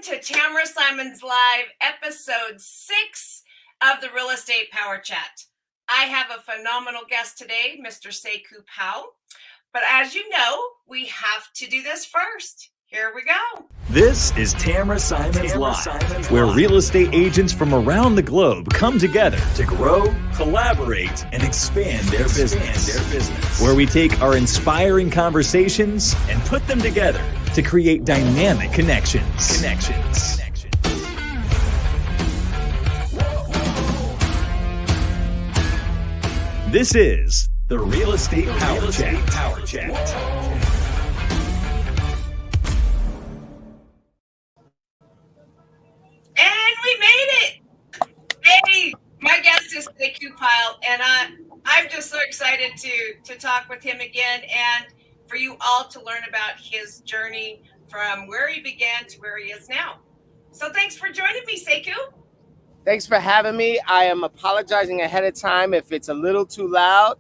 to Tamra Simon's Live, episode 6 of the Real Estate Power Chat. I have a phenomenal guest today, Mr. Sekou Pyle. But as you know, we have to do this first. Here we go. This is Tamra Simon's Live, where real estate agents from around the globe come together to grow, collaborate, and expand their business. Where we take our inspiring conversations and put them together to create dynamic connections. This is the Real Estate Power Chat. My guest is Sekou Pyle, and I'm just so excited to talk with him again and for you all to learn about his journey from where he began to where he is now. So thanks for joining me, Sekou. Thanks for having me. I am apologizing ahead of time if it's a little too loud.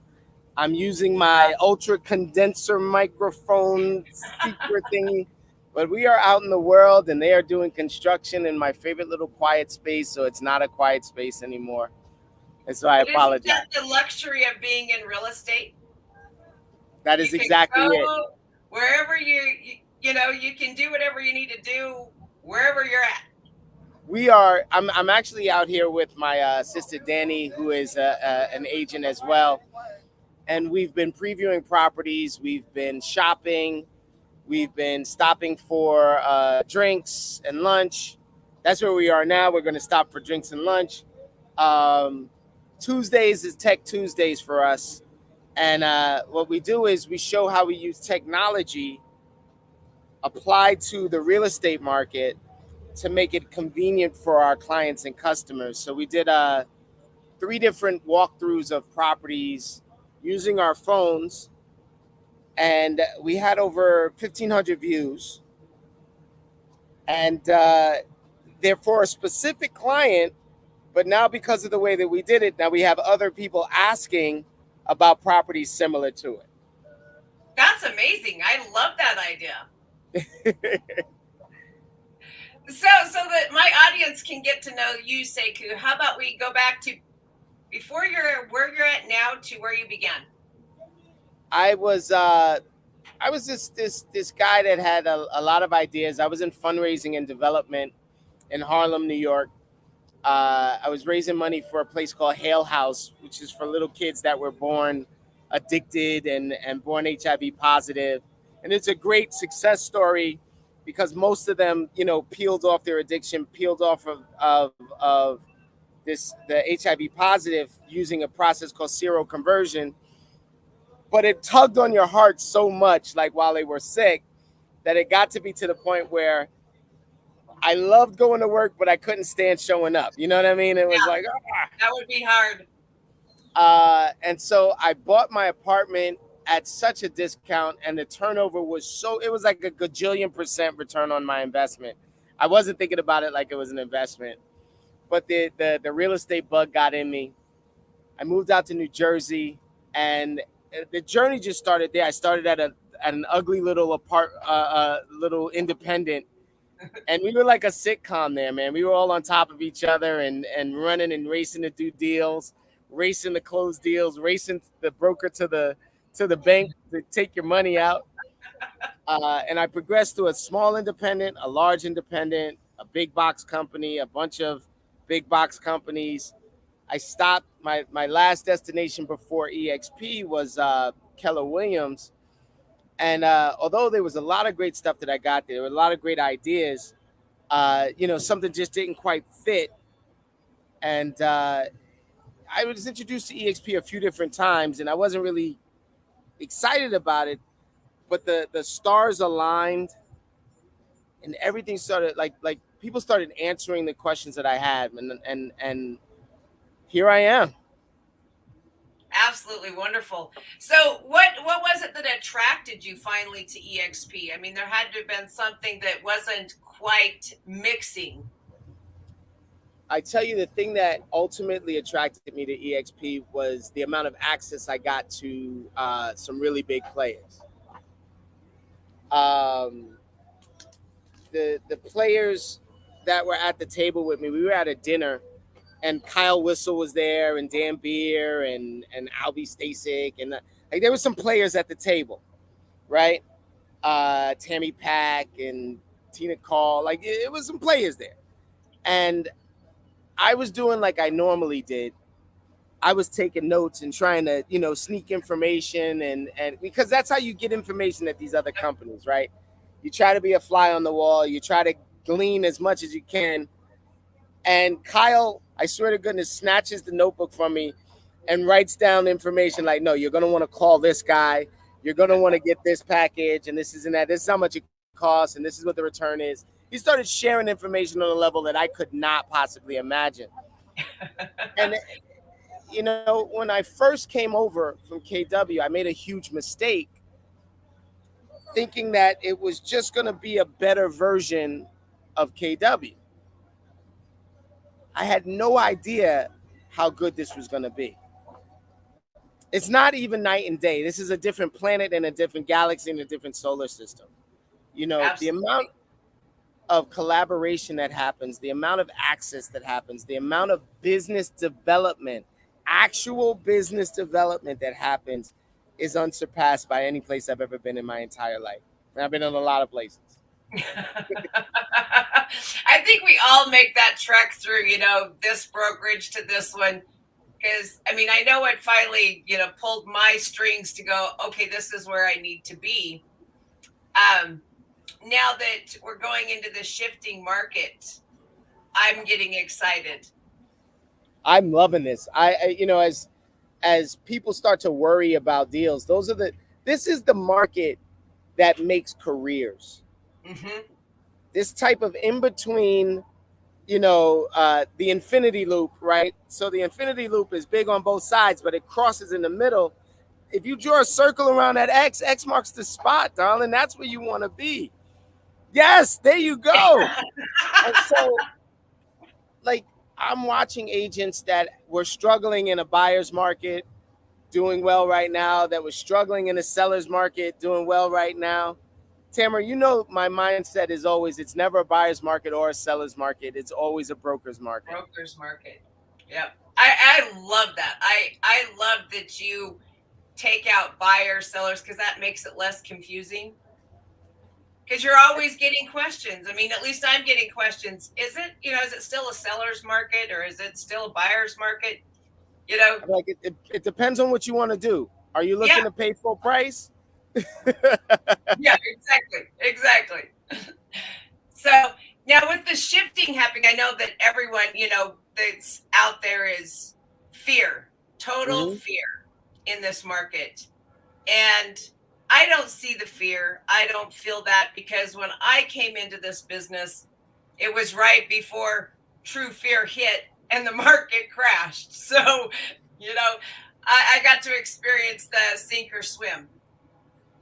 I'm using my ultra condenser microphone speaker thingy. But we are out in the world, and they are doing construction in my favorite little quiet space, so it's not a quiet space anymore. And so I apologize. Isn't that the luxury of being in real estate? That is exactly it. Wherever you can do whatever you need to do, wherever you're at. I'm actually out here with my sister Danny, who is an agent as well. And we've been previewing properties. We've been shopping. We've been stopping for drinks and lunch. That's where we are now. We're going to stop for drinks and lunch. Tuesdays is Tech Tuesdays for us. And what we do is we show how we use technology applied to the real estate market to make it convenient for our clients and customers. So we did 3 different walkthroughs of properties using our phones. And we had over 1,500 views. And they're for a specific client. But now because of the way that we did it, now we have other people asking about properties similar to it. That's amazing. I love that idea. So that my audience can get to know you, Sekou, how about we go back to where you're at now to where you began? I was just this guy that had a lot of ideas. I was in fundraising and development in Harlem, New York. I was raising money for a place called Hale House, which is for little kids that were born addicted and born HIV positive. And it's a great success story because most of them, peeled off their addiction, peeled off of the HIV positive using a process called seroconversion. But it tugged on your heart so much, like while they were sick, that it got to be to the point where I loved going to work, but I couldn't stand showing up. You know what I mean? It was like, that would be hard. And so I bought my apartment at such a discount, and the turnover was it was like a gajillion% return on my investment. I wasn't thinking about it like it was an investment, but the real estate bug got in me. I moved out to New Jersey, and the journey just started there. I started at an ugly little little independent, and we were like a sitcom there, man. We were all on top of each other and running and racing to do deals, racing to close deals, racing the broker to the bank to take your money out. And I progressed to a small independent, a large independent, a big box company, a bunch of big box companies. I stopped. My last destination before eXp was Keller Williams. And although there was a lot of great stuff that I got there were a lot of great ideas, something just didn't quite fit. And I was introduced to eXp a few different times, and I wasn't really excited about it. But the stars aligned, and everything started like people started answering the questions that I had, and here I am. Absolutely wonderful. So what was it that attracted you finally to eXp? I mean, there had to have been something that wasn't quite mixing. I tell you, the thing that ultimately attracted me to eXp was the amount of access I got to some really big players. The players that were at the table with me, we were at a dinner, and Kyle Whistle was there, and Dan Beer, and Albie Stasic, and like there were some players at the table, right? Tammy Pack and Tina Call, like it was some players there, and I was doing like I normally did. I was taking notes and trying to, sneak information, and because that's how you get information at these other companies, right? You try to be a fly on the wall. You try to glean as much as you can. And Kyle, I swear to goodness, snatches the notebook from me and writes down information like, no, you're going to want to call this guy. You're going to want to get this package, and this is and that. This is how much it costs, and this is what the return is. He started sharing information on a level that I could not possibly imagine. And, when I first came over from KW, I made a huge mistake thinking that it was just going to be a better version of KW. I had no idea how good this was going to be. It's not even night and day. This is a different planet and a different galaxy and a different solar system. Absolutely. The amount of collaboration that happens, the amount of access that happens, the amount of business development, actual business development that happens is unsurpassed by any place I've ever been in my entire life. And I've been in a lot of places. I think we all make that trek through, this brokerage to this one. Because, I know it finally, pulled my strings to go, okay, this is where I need to be. Now that we're going into the shifting market, I'm getting excited. I'm loving this. As people start to worry about deals, this is the market that makes careers. Mm-hmm. This type of in-between, the infinity loop, right? So the infinity loop is big on both sides, but it crosses in the middle. If you draw a circle around that X marks the spot, darling. That's where you want to be. Yes, there you go. And so, I'm watching agents that were struggling in a buyer's market, doing well right now, that was struggling in a seller's market, doing well right now. Tamra, my mindset is always, it's never a buyer's market or a seller's market. It's always a broker's market. Broker's market. Yep. I love that. I love that you take out buyers, sellers, because that makes it less confusing. Because you're always getting questions. At least I'm getting questions. Is it still a seller's market, or is it still a buyer's market? It depends on what you want to do. Are you looking to pay full price? Yeah, exactly. So now with the shifting happening, I know that everyone, that's out there is fear, total fear in this market. And I don't see the fear. I don't feel that, because when I came into this business, it was right before true fear hit and the market crashed. So, I got to experience the sink or swim.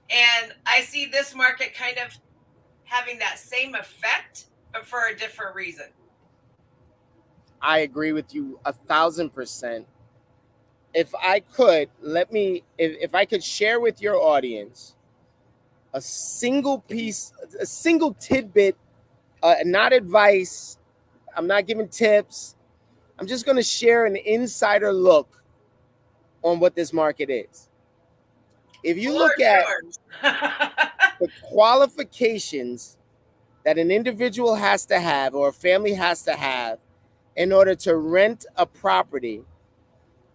And I see this market kind of having that same effect, but for a different reason. I agree with you 1,000%. If I could, if I could share with your audience a single piece, a single tidbit, not advice. I'm not giving tips. I'm just going to share an insider look on what this market is. If you look at the qualifications that an individual has to have, or a family has to have, in order to rent a property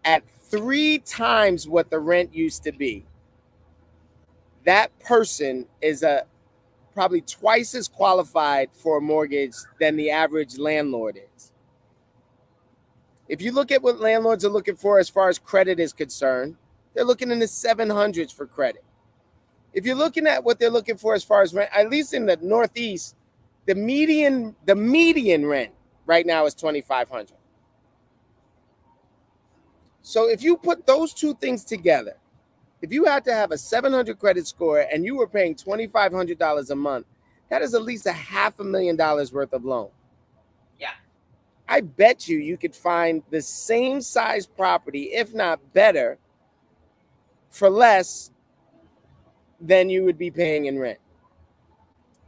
at 3 times what the rent used to be, that person is probably twice as qualified for a mortgage than the average landlord is. If you look at what landlords are looking for as far as credit is concerned, they're looking in the 700s for credit. If you're looking at what they're looking for as far as rent, at least in the Northeast, the median rent right now is $2,500. So if you put those two things together, if you had to have a 700 credit score and you were paying $2,500 a month, that is at least $500,000 worth of loan. Yeah. I bet you could find the same size property, if not better, for less than you would be paying in rent.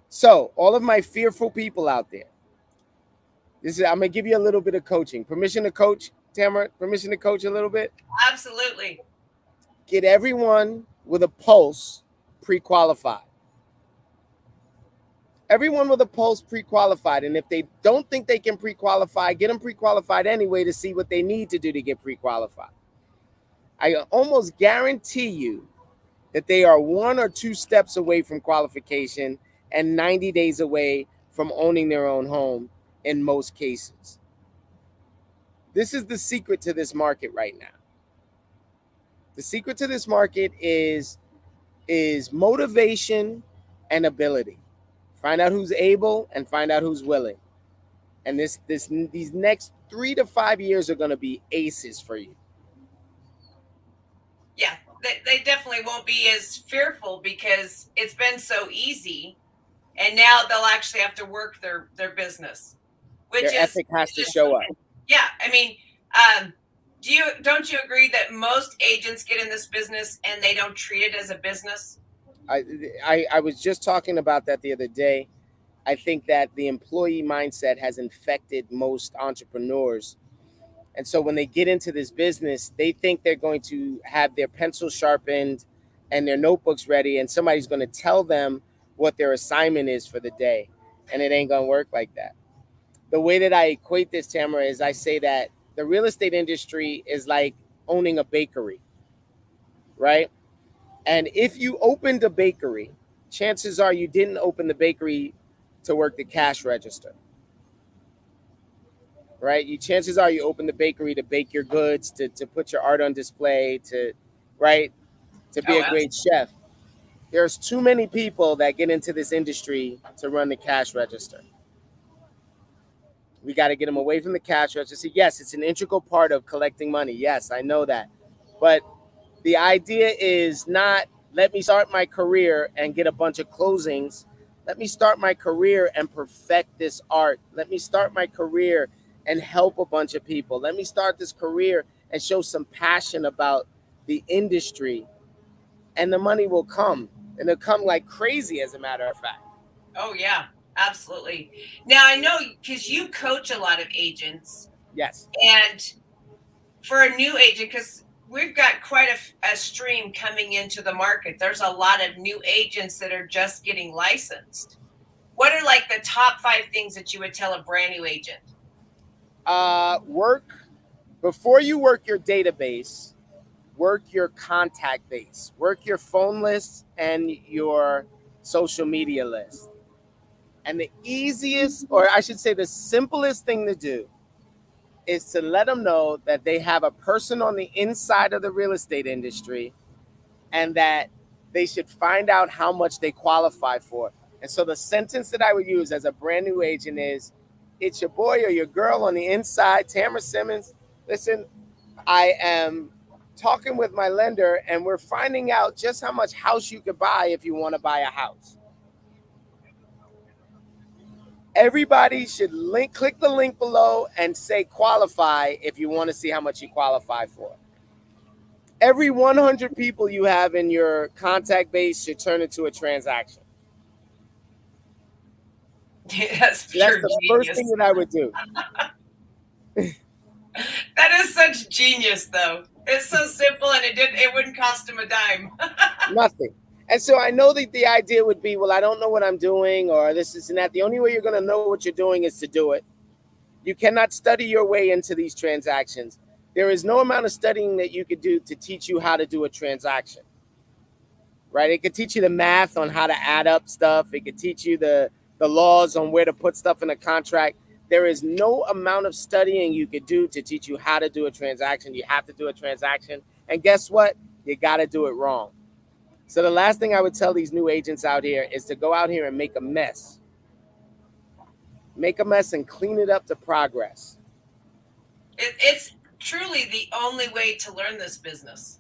So all of my fearful people out there, I'm gonna give you a little bit of coaching. Permission to coach, Tamra? Permission to coach a little bit? Absolutely. Get everyone with a pulse pre-qualified. Everyone with a pulse pre-qualified. And if they don't think they can pre-qualify, get them pre-qualified anyway to see what they need to do to get pre-qualified. I almost guarantee you that they are 1 or 2 steps away from qualification and 90 days away from owning their own home in most cases. This is the secret to this market right now. The secret to this market is motivation and ability. Find out who's able and find out who's willing. And these next 3 to 5 years are going to be aces for you. Yeah, they definitely won't be as fearful because it's been so easy, and now they'll actually have to work their business, which Their ethic has to show up. Yeah, I mean, don't you agree that most agents get in this business and they don't treat it as a business? I was just talking about that the other day. I think that the employee mindset has infected most entrepreneurs. And so when they get into this business, they think they're going to have their pencil sharpened and their notebooks ready, and somebody's going to tell them what their assignment is for the day. And it ain't going to work like that. The way that I equate this, Tamra, is I say that the real estate industry is like owning a bakery, right? And if you opened a bakery, chances are you didn't open the bakery to work the cash register, right? Chances are you opened the bakery to bake your goods, to put your art on display, to be a great chef. There's too many people that get into this industry to run the cash register. We got to get them away from the cash register. Yes, it's an integral part of collecting money. Yes, I know that. But the idea is not, let me start my career and get a bunch of closings. Let me start my career and perfect this art. Let me start my career and help a bunch of people. Let me start this career and show some passion about the industry. And the money will come. And it'll come like crazy, as a matter of fact. Oh, yeah, absolutely. Now, I know because you coach a lot of agents. Yes. And for a new agent, because we've got quite a stream coming into the market. There's a lot of new agents that are just getting licensed. What are like the top 5 things that you would tell a brand new agent? Before you work your database, work your contact base, work your phone list and your social media list. And the easiest, or I should say the simplest thing to do is to let them know that they have a person on the inside of the real estate industry and that they should find out how much they qualify for. And so the sentence that I would use as a brand new agent is, it's your boy or your girl on the inside, Tamra Simmons. Listen, I am talking with my lender and we're finding out just how much house you could buy if you want to buy a house. Everybody should click the link below and say qualify if you want to see how much you qualify for. Every 100 people you have in your contact base should turn into a transaction. That's the first thing that I would do. That is such genius, though. It's so simple, and it wouldn't cost them a dime. Nothing. And so I know that the idea would be, well, I don't know what I'm doing, or this and that. The only way you're going to know what you're doing is to do it. You cannot study your way into these transactions. There is no amount of studying that you could do to teach you how to do a transaction, right? It could teach you the math on how to add up stuff. It could teach you the laws on where to put stuff in a contract. There is no amount of studying you could do to teach you how to do a transaction. You have to do a transaction. And guess what? You got to do it wrong. So the last thing I would tell these new agents out here is to go out here and make a mess. Make a mess and clean it up to progress. It's truly the only way to learn this business.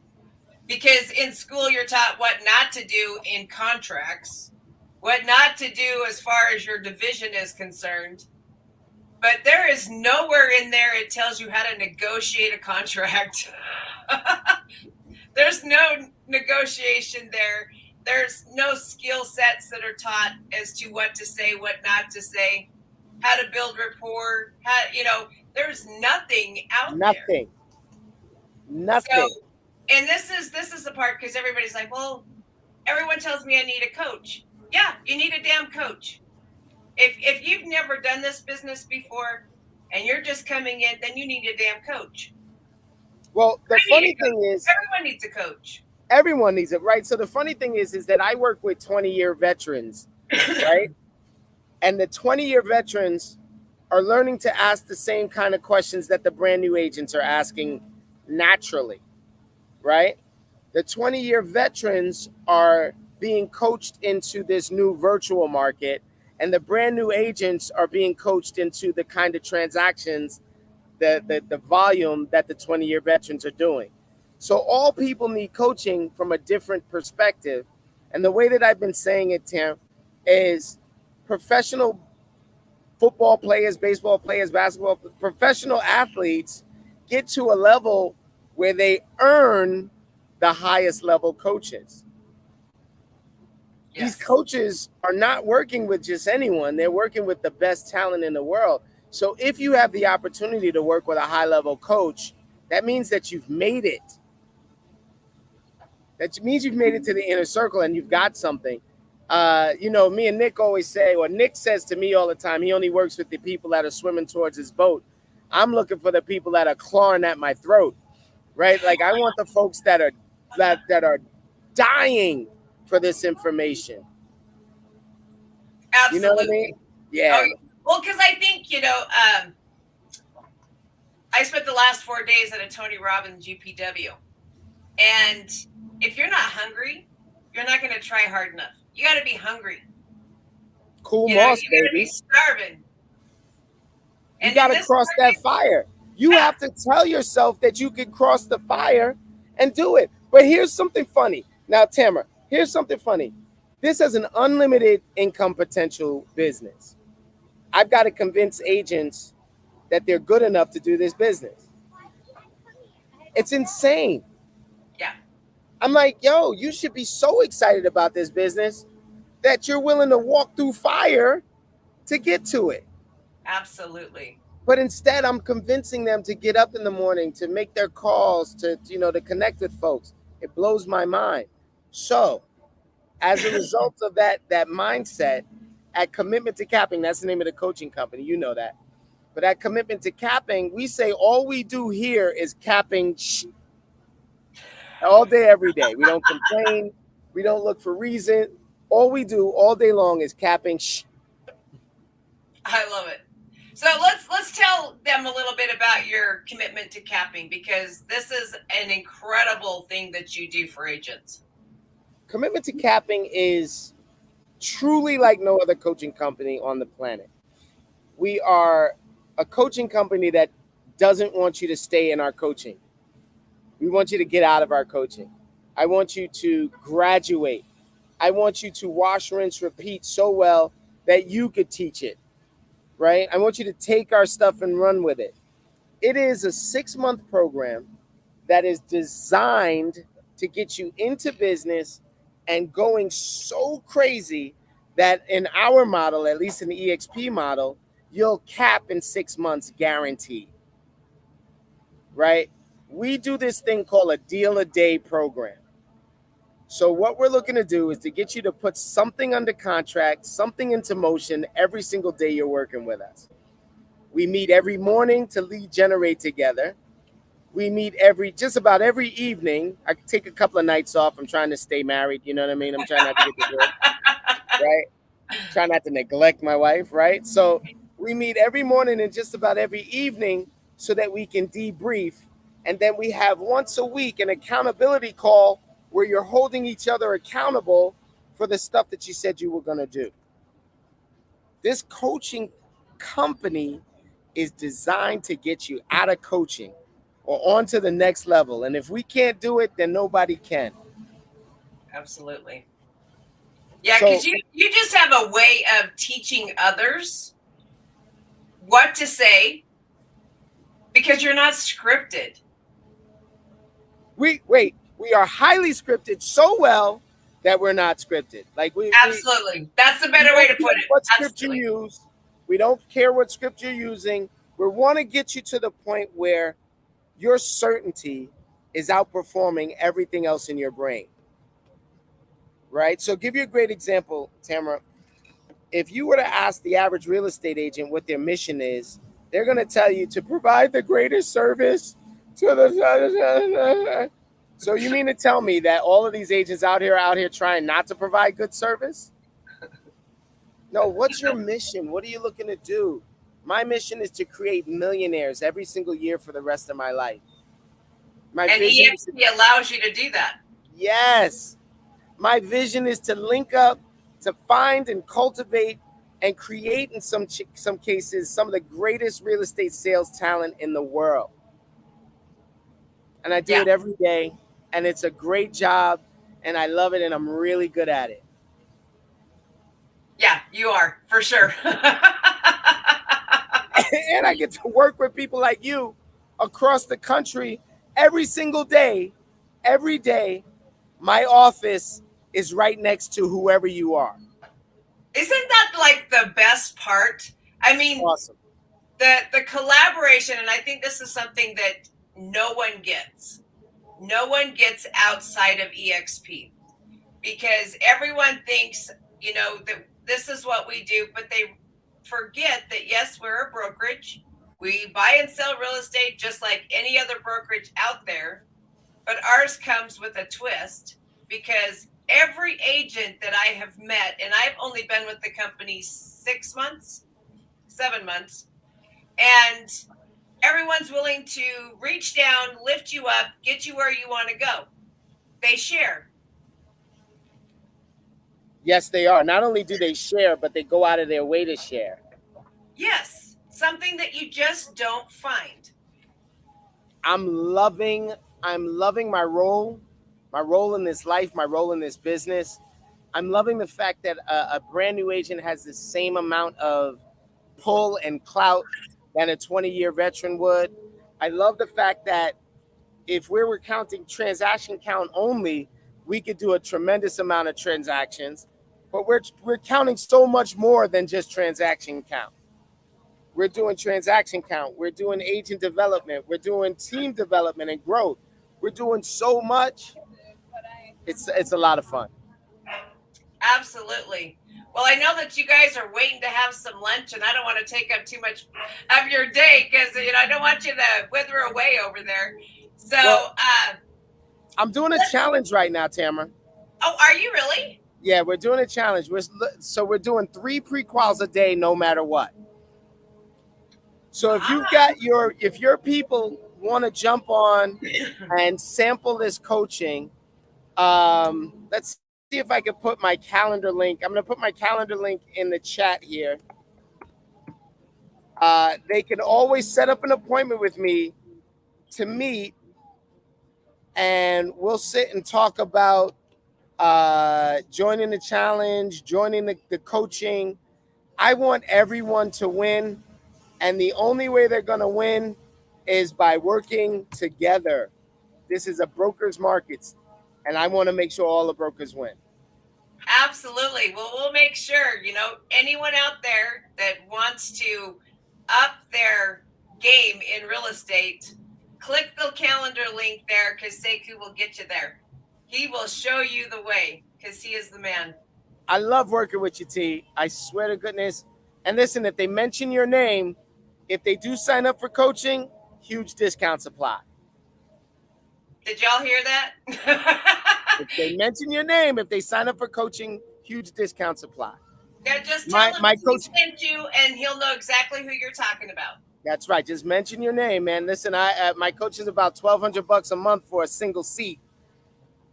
Because in school, you're taught what not to do in contracts, what not to do as far as your division is concerned. But there is nowhere in there it tells you how to negotiate a contract. There's no negotiation there. There's no skill sets that are taught as to what to say, what not to say. how to build rapport, there's nothing out Nothing. there. So, and this is the part, because everybody's like, well, everyone tells me I need a coach. Yeah, you need a damn coach. If you've never done this business before and you're just coming in, then you need a damn coach. Well, the funny thing is, everyone needs a coach. Everyone needs it, right? So the funny thing is that I work with 20-year veterans, right? And the 20-year veterans are learning to ask the same kind of questions that the brand new agents are asking naturally, right? The 20-year veterans are being coached into this new virtual market, and the brand new agents are being coached into the kind of transactions, the volume that the 20-year veterans are doing. So all people need coaching from a different perspective. And the way that I've been saying it, Tam, is professional football players, baseball players, basketball, professional athletes get to a level where they earn the highest level coaches. Yes. These coaches are not working with just anyone. They're working with the best talent in the world. So if you have the opportunity to work with a high level coach, that means that you've made it. That means you've made it to the inner circle and you've got something. Me and Nick always say, or Nick says to me all the time, he only works with the people that are swimming towards his boat. I'm looking for the people that are clawing at my throat, right? Like I want the folks that are dying for this information. Absolutely. You know what I mean? Yeah. Well, because I think, I spent the last 4 days at a Tony Robbins UPW. And if you're not hungry, you're not going to try hard enough. You got to be hungry. Cool moss, baby. You got to be starving. You got to cross that fire. You have to tell yourself that you can cross the fire and do it. But here's something funny. Now, Tamra, here's something funny. This is an unlimited income potential business. I've got to convince agents that they're good enough to do this business. It's insane. Yeah. I'm like, yo, you should be so excited about this business that you're willing to walk through fire to get to it. Absolutely. But instead, I'm convincing them to get up in the morning, to make their calls, to connect with folks. It blows my mind. So as a result of that mindset, at Commitment to Capping, that's the name of the coaching company, you know that. But at Commitment to Capping, we say all we do here is capping all day, every day. We don't complain. We don't look for reason. All we do all day long is capping. I love it. So let's tell them a little bit about your Commitment to Capping, because this is an incredible thing that you do for agents. Commitment to Capping is truly like no other coaching company on the planet. We are a coaching company that doesn't want you to stay in our coaching. We want you to get out of our coaching. I want you to graduate. I want you to wash, rinse, repeat so well that you could teach it, right? I want you to take our stuff and run with it. It is a 6-month program that is designed to get you into business and going so crazy that in our model, at least in the eXp model, you'll cap in 6 months guaranteed, right? We do this thing called a deal a day program. So what we're looking to do is to get you to put something under contract, something into motion every single day you're working with us. We meet every morning to lead generate together. We meet just about every evening. I take a couple of nights off. I'm trying to stay married. You know what I mean? I'm trying not to get divorced, right? Try not to neglect my wife, right? So we meet every morning and just about every evening so that we can debrief. And then we have once a week an accountability call where you're holding each other accountable for the stuff that you said you were going to do. This coaching company is designed to get you out of coaching or on to the next level. And if we can't do it, then nobody can. Absolutely. Yeah, because you just have a way of teaching others what to say because you're not scripted. We are highly scripted so well that we're not scripted. Like absolutely. That's the better way to put it. What script you use? We don't care what script you're using. We want to get you to the point where your certainty is outperforming everything else in your brain. Right? So give you a great example, Tamra. If you were to ask the average real estate agent what their mission is, they're going to tell you to provide the greatest service to the. So you mean to tell me that all of these agents out here trying not to provide good service? No, what's your mission? What are you looking to do? My mission is to create millionaires every single year for the rest of my life. My and vision is eXp allows you to do that. Yes. My vision is to link up, to find and cultivate and create, in some cases, some of the greatest real estate sales talent in the world. And I do it every day, and it's a great job, and I love it, and I'm really good at it. Yeah, you are, for sure. And I get to work with people like you across the country every single day. Every day, my office is right next to whoever you are. Isn't that like the best part? I mean, awesome. The collaboration, and I think this is something that no one gets. No one gets outside of eXp, because everyone thinks, you know, that this is what we do, but they forget that, yes, we're a brokerage. We buy and sell real estate just like any other brokerage out there, but ours comes with a twist, because every agent that I have met, and I've only been with the company 7 months, and everyone's willing to reach down, lift you up, get you where you want to go. They share. Yes, they are. Not only do they share, but they go out of their way to share. Yes, something that you just don't find. I'm loving my role in this life, my role in this business. I'm loving the fact that a brand new agent has the same amount of pull and clout than a 20-year veteran would. I love the fact that if we were counting transaction count only, we could do a tremendous amount of transactions, but we're counting so much more than just transaction count. We're doing transaction count. We're doing agent development. We're doing team development and growth. We're doing so much. It's a lot of fun. Absolutely. Well, I know that you guys are waiting to have some lunch, and I don't want to take up too much of your day, because I don't want you to wither away over there. So well, I'm doing a challenge right now, Tamra. Oh, are you really? Yeah, we're doing a challenge. We're doing 3 pre-quals a day, no matter what. So if if your people want to jump on and sample this coaching, let's see if I can put my calendar link. I'm going to put my calendar link in the chat here. They can always set up an appointment with me to meet, and we'll sit and talk about joining the challenge, joining the coaching. I want everyone to win, and the only way they're going to win is by working together. This is a broker's market, and I want to make sure all the brokers win. Absolutely. Well, we'll make sure, anyone out there that wants to up their game in real estate, click the calendar link there, because Sekou will get you there. He will show you the way, because he is the man. I love working with you, T. I swear to goodness. And listen, if they mention your name, if they do sign up for coaching, huge discounts apply. Did y'all hear that? If they mention your name, if they sign up for coaching, huge discounts apply. Yeah, just tell him coach sent you, and he'll know exactly who you're talking about. That's right. Just mention your name, man. Listen, my coaching is about $1,200 a month for a single seat,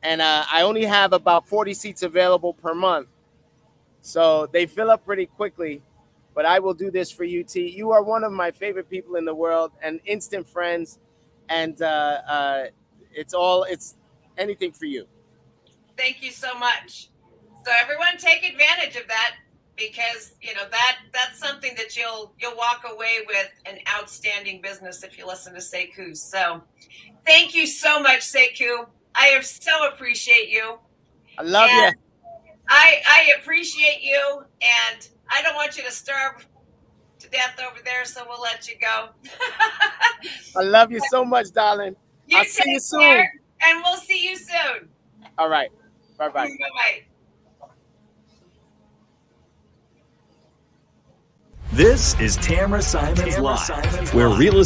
and I only have about 40 seats available per month, so they fill up pretty quickly. But I will do this for you, T. You are one of my favorite people in the world, and instant friends, and it's anything for you. Thank you so much. So everyone, take advantage of that, because that's something that you'll walk away with an outstanding business if you listen to Sekou. So thank you so much, Sekou. I so appreciate you. I love you. I appreciate you, and I don't want you to starve to death over there, so we'll let you go. I love you so much, darling. I'll see you soon. Care, and we'll see you soon. All right. Bye-bye. Bye-bye. This is Tamra Simons Live, where real estate